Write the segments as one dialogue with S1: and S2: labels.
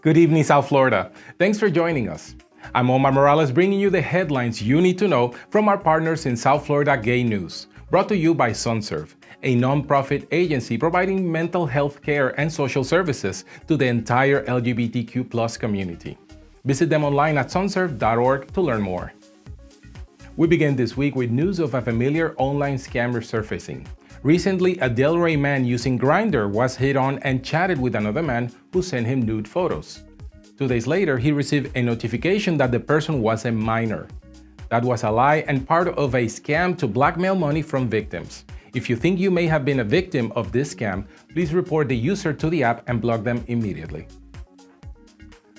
S1: Good evening, South Florida. Thanks for joining us. I'm Omar Morales, bringing you the headlines you need to know from our partners in South Florida Gay News, brought to you by SunServe, a nonprofit agency providing mental health care and social services to the entire LGBTQ+ community. Visit them online at sunserve.org to learn more. We begin this week with news of a familiar online scam resurfacing. Recently, a Delray man using Grindr was hit on and chatted with another man who sent him nude photos. 2 days later, he received a notification that the person was a minor. That was a lie and part of a scam to blackmail money from victims. If you think you may have been a victim of this scam, please report the user to the app and block them immediately.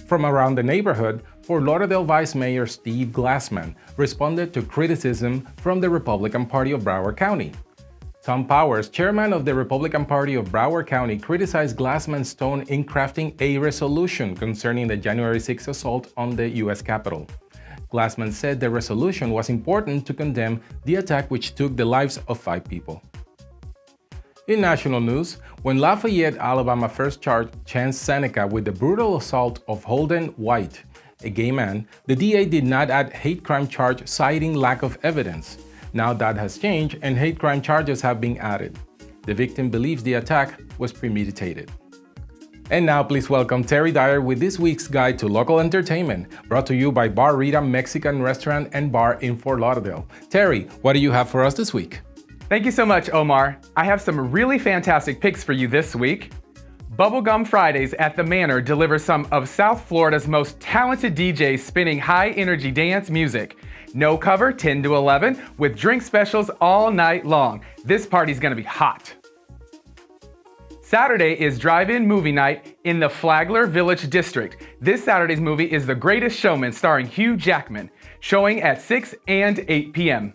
S1: From around the neighborhood, Fort Lauderdale Vice Mayor Steve Glassman responded to criticism from the Republican Party of Broward County. Tom Powers, chairman of the Republican Party of Broward County, criticized Glassman's tone in crafting a resolution concerning the January 6th assault on the U.S. Capitol. Glassman said the resolution was important to condemn the attack which took the lives of 5 people. In national news, when Lafayette, Alabama first charged Chance Seneca with the brutal assault of Holden White, a gay man, the DA did not add hate crime charge citing lack of evidence. Now that has changed and hate crime charges have been added. The victim believes the attack was premeditated. And now please welcome Terry Dyer with this week's guide to local entertainment, brought to you by RITA Mexican Restaurant and Bar in Fort Lauderdale. Terry, what do you have for us this week?
S2: Thank you so much, Omar. I have some really fantastic picks for you this week. Bubblegum Fridays at the Manor delivers some of South Florida's most talented DJs spinning high-energy dance music. No cover, 10 to 11, with drink specials all night long. This party's gonna be hot. Saturday is drive-in movie night in the Flagler Village District. This Saturday's movie is The Greatest Showman starring Hugh Jackman, showing at 6 and 8 p.m.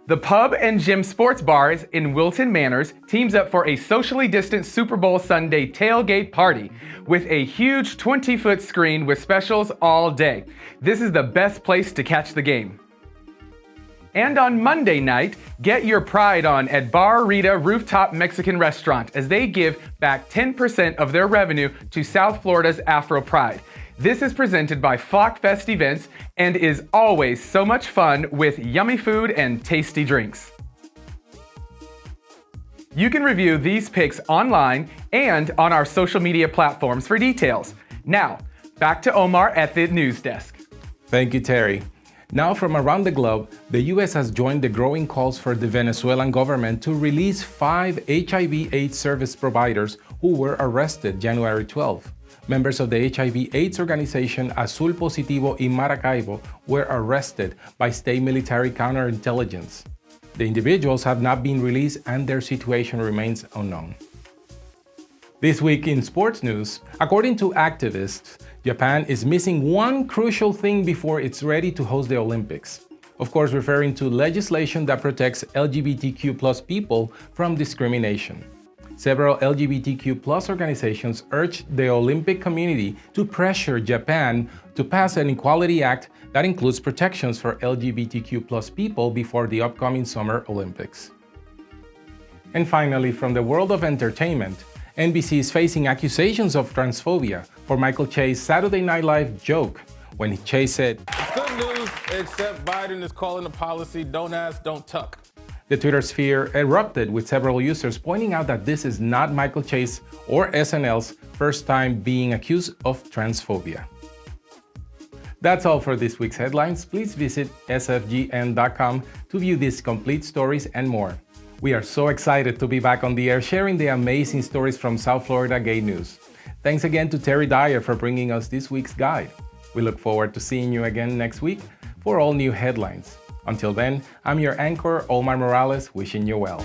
S2: The Pub and Gym Sports Bars in Wilton Manors teams up for a socially distant Super Bowl Sunday tailgate party with a huge 20-foot screen with specials all day. This is the best place to catch the game. And on Monday night, get your pride on at Bar Rita Rooftop Mexican Restaurant as they give back 10% of their revenue to South Florida's Afro Pride. This is presented by Flock Fest Events and is always so much fun with yummy food and tasty drinks. You can review these picks online and on our social media platforms for details. Now, back to Omar at the news desk.
S1: Thank you, Terry. Now from around the globe, the U.S. has joined the growing calls for the Venezuelan government to release 5 HIV/AIDS service providers who were arrested January 12. Members of the HIV/AIDS organization Azul Positivo in Maracaibo were arrested by state military counterintelligence. The individuals have not been released and their situation remains unknown. This week in sports news, according to activists, Japan is missing one crucial thing before it's ready to host the Olympics. Of course, referring to legislation that protects LGBTQ+ people from discrimination. Several LGBTQ+ organizations urged the Olympic community to pressure Japan to pass an Equality Act that includes protections for LGBTQ+ people before the upcoming Summer Olympics. And finally, from the world of entertainment, NBC is facing accusations of transphobia for Michael Che's Saturday Night Live joke when Che said,
S3: "It's good news, except Biden is calling the policy, don't ask, don't tuck."
S1: The Twitter sphere erupted with several users pointing out that this is not Michael Che's or SNL's first time being accused of transphobia. That's all for this week's headlines. Please visit sfgn.com to view these complete stories and more. We are so excited to be back on the air sharing the amazing stories from South Florida Gay News. Thanks again to Terry Dyer for bringing us this week's guide. We look forward to seeing you again next week for all new headlines. Until then, I'm your anchor, Omar Morales, wishing you well.